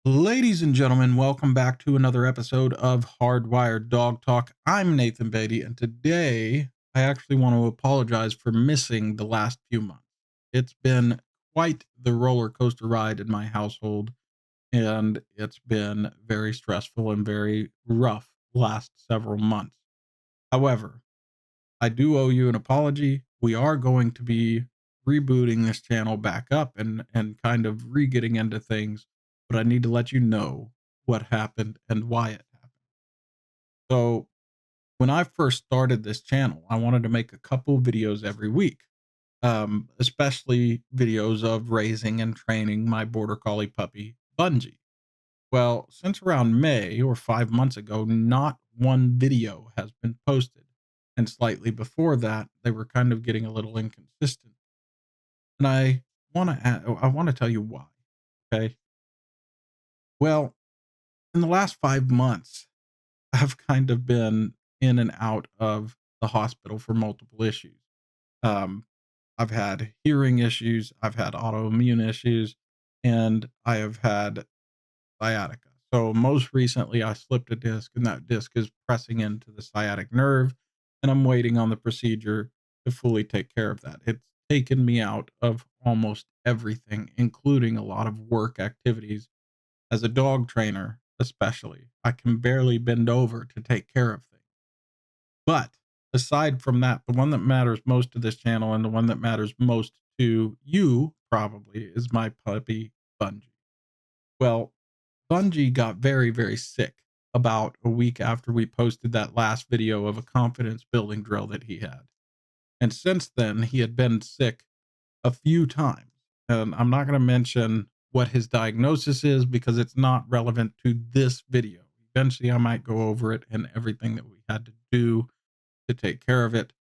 Ladies and gentlemen, welcome back to another episode of Hardwired Dog Talk. I'm Nathan Beatty, and today I actually want to apologize for missing the last few months. It's been quite the roller coaster ride in my household, and it's been very stressful and very rough last several months. However, I do owe you an apology. We are going to be rebooting this channel back up and kind of re-getting into things, but I need to let you know what happened and why it happened. So, when I first started this channel, I wanted to make a couple videos every week, especially videos of raising and training my border collie puppy, Bungie. Well, since around May or 5 months ago, not one video has been posted. And slightly before that, they were kind of getting a little inconsistent. And I want to tell you why. Okay. Well, in the last 5 months, I've kind of been in and out of the hospital for multiple issues. Um, I've had hearing issues, I've had autoimmune issues, and I have had sciatica. So most recently, I slipped a disc, and that disc is pressing into the sciatic nerve, and I'm waiting on the procedure to fully take care of that. It's taken me out of almost everything, including a lot of work activities as a dog trainer, especially. I can barely bend over to take care of things. But aside from that, the one that matters most to this channel and the one that matters most to you probably is my puppy, Bungie. Well, Bungie got very, very sick about a week after we posted that last video of a confidence building drill that he had. And since then, he had been sick a few times. And I'm not going to mention what his diagnosis is because it's not relevant to this video. Eventually, I might go over it and everything that we had to do to take care of it.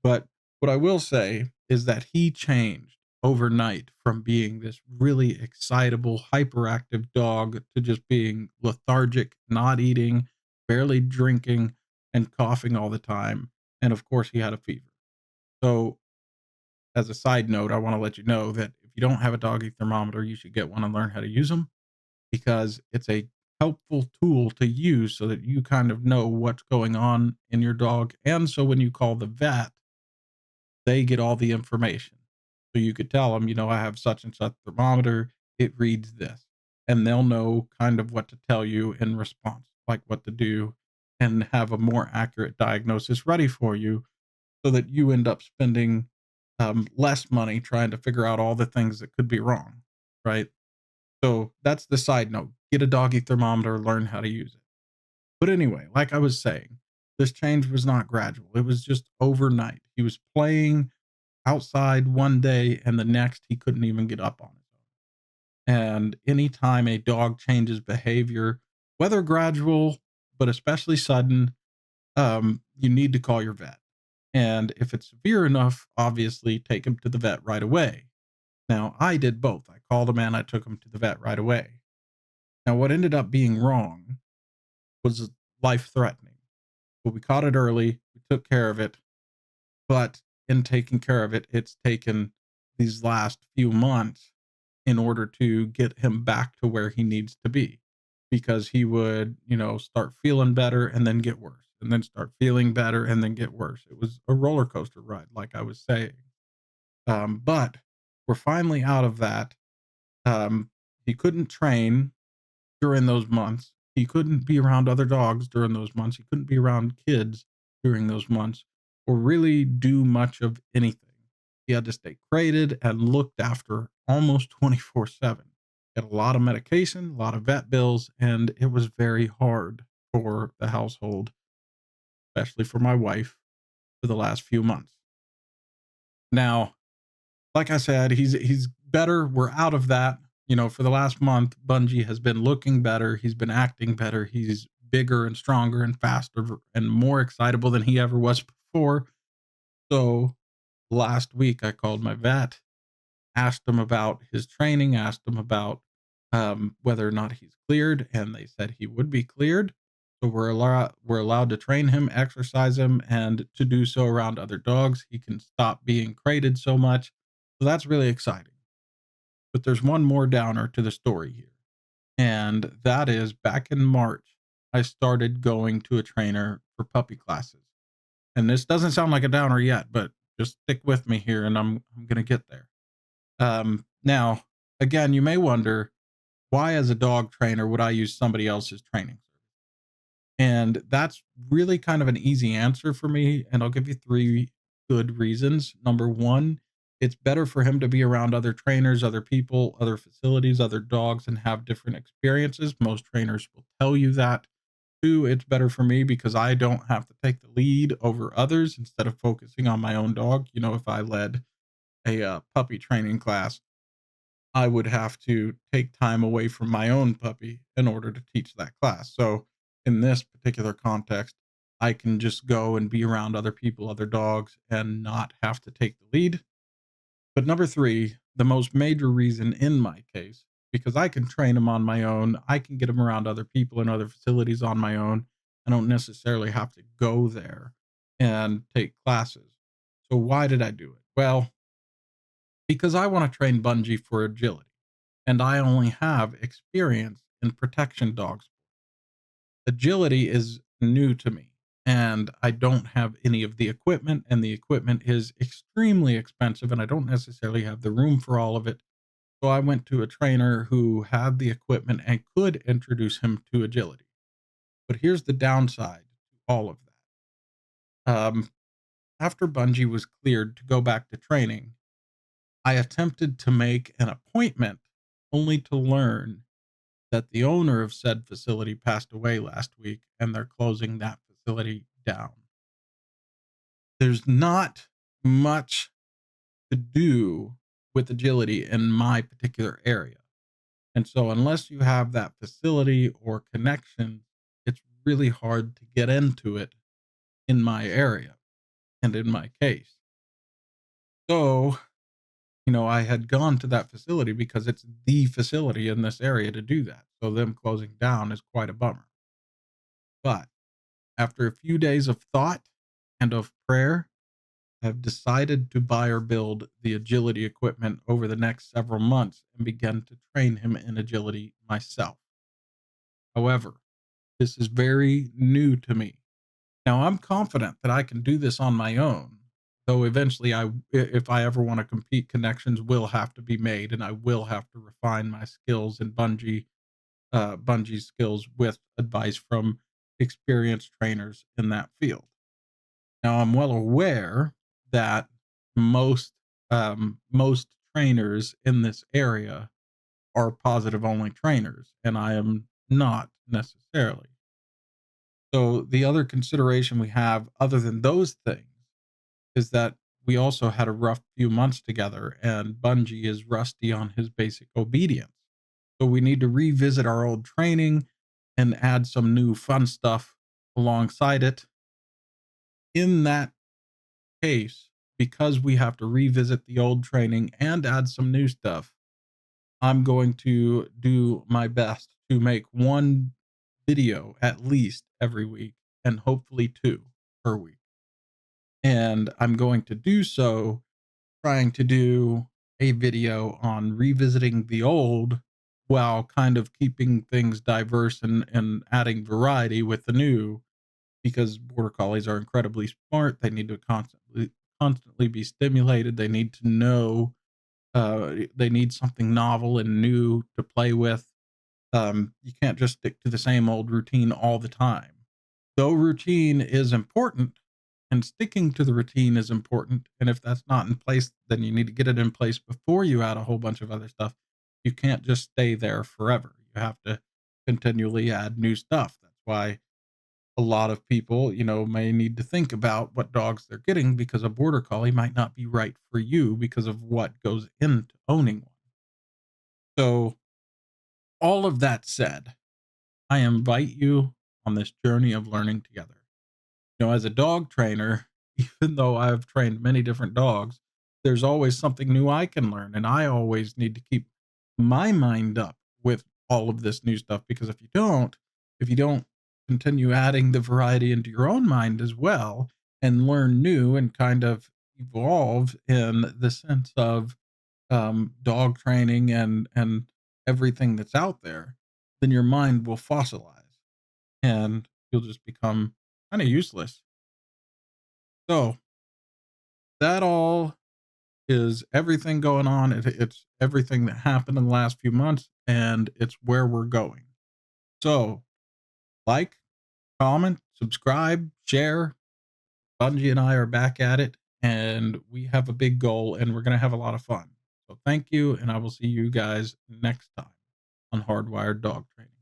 But what I will say is that he changed overnight from being this really excitable, hyperactive dog to just being lethargic, not eating, barely drinking, and coughing all the time. And of course, he had a fever. So, as a side note, I want to let you know that if you don't have a doggy thermometer, you should get one and learn how to use them because it's a helpful tool to use so that you kind of know what's going on in your dog. And so when you call the vet, they get all the information. So you could tell them, I have such and such thermometer. It reads this. And they'll know kind of what to tell you in response, like what to do, and have a more accurate diagnosis ready for you so that you end up spending less money trying to figure out all the things that could be wrong. Right. So that's the side note. Get a doggy thermometer, learn how to use it. But anyway, like I was saying, this change was not gradual. It was just overnight. He was playing outside one day and the next he couldn't even get up on his own. And anytime a dog changes behavior, whether gradual, but especially sudden, you need to call your vet. And if it's severe enough, obviously take him to the vet right away. Now, I did both. I called him and I took him to the vet right away. Now, what ended up being wrong was life threatening. But we caught it early, we took care of it. But in taking care of it, it's taken these last few months in order to get him back to where he needs to be because he would, start feeling better and then get worse and then start feeling better and then get worse. It was a roller coaster ride, like I was saying. But we're finally out of that. He couldn't train during those months. He couldn't be around other dogs during those months. He couldn't be around kids during those months or really do much of anything. He had to stay crated and looked after almost 24/7. He had a lot of medication, a lot of vet bills, and it was very hard for the household, especially for my wife, for the last few months. Now, like I said, he's better. We're out of that. For the last month, Bungie has been looking better. He's been acting better. He's bigger and stronger and faster and more excitable than he ever was before. So last week, I called my vet, asked him about his training, asked him about whether or not he's cleared, and they said he would be cleared. So we're allowed to train him, exercise him, and to do so around other dogs. He can stop being crated so much. So that's really exciting. But there's one more downer to the story here. And that is back in March, I started going to a trainer for puppy classes. And this doesn't sound like a downer yet, but just stick with me here and I'm going to get there. Now, again, you may wonder, why as a dog trainer would I use somebody else's training? And that's really kind of an easy answer for me. And I'll give you three good reasons. Number one, it's better for him to be around other trainers, other people, other facilities, other dogs, and have different experiences. Most trainers will tell you that. Two, it's better for me because I don't have to take the lead over others instead of focusing on my own dog. You know, if I led a puppy training class, I would have to take time away from my own puppy in order to teach that class. So, in this particular context, I can just go and be around other people, other dogs, and not have to take the lead. But number three, the most major reason in my case, because I can train them on my own, I can get them around other people in other facilities on my own. I don't necessarily have to go there and take classes. So, why did I do it? Well, because I want to train Bungie for agility, and I only have experience in protection dogs. Agility is new to me, and I don't have any of the equipment, and the equipment is extremely expensive, and I don't necessarily have the room for all of it. So I went to a trainer who had the equipment and could introduce him to agility. But here's the downside to all of that. After Bungie was cleared to go back to training, I attempted to make an appointment only to learn that the owner of said facility passed away last week and they're closing that facility down. There's not much to do with agility in my particular area. And so, unless you have that facility or connection, it's really hard to get into it in my area and in my case. So, I had gone to that facility because it's the facility in this area to do that. So, them closing down is quite a bummer. But after a few days of thought and of prayer, I've decided to buy or build the agility equipment over the next several months and begin to train him in agility myself. However, this is very new to me. Now, I'm confident that I can do this on my own, though eventually if I ever want to compete, connections will have to be made and I will have to refine my skills and Bungie's skills with advice from experienced trainers in that field. Now, I'm well aware that most most trainers in this area are positive only trainers, and I am not necessarily. So the other consideration we have, other than those things, is that we also had a rough few months together, and Bungie is rusty on his basic obedience. So we need to revisit our old training and add some new fun stuff alongside it. In that case, because we have to revisit the old training and add some new stuff, I'm going to do my best to make one video at least every week and hopefully two per week. And I'm going to do so trying to do a video on revisiting the old while kind of keeping things diverse and adding variety with the new, because border collies are incredibly smart. They need to constantly be stimulated. They need to know they need something novel and new to play with. You can't just stick to the same old routine all the time. Though routine is important and sticking to the routine is important, and if that's not in place, then you need to get it in place before you add a whole bunch of other stuff. You can't just stay there forever. You have to continually add new stuff. That's why a lot of people, may need to think about what dogs they're getting because a border collie might not be right for you because of what goes into owning one. So, all of that said, I invite you on this journey of learning together. As a dog trainer, even though I've trained many different dogs, there's always something new I can learn. And I always need to keep my mind up with all of this new stuff because if you don't continue adding the variety into your own mind as well and learn new and kind of evolve in the sense of dog training and everything that's out there, then your mind will fossilize and you'll just become kind of useless. So that all is everything going on. It's everything that happened in the last few months, and it's where we're going. So, like, comment, subscribe, share. Bungie and I are back at it, and we have a big goal, and we're going to have a lot of fun. So, thank you, and I will see you guys next time on Hardwired Dog Training.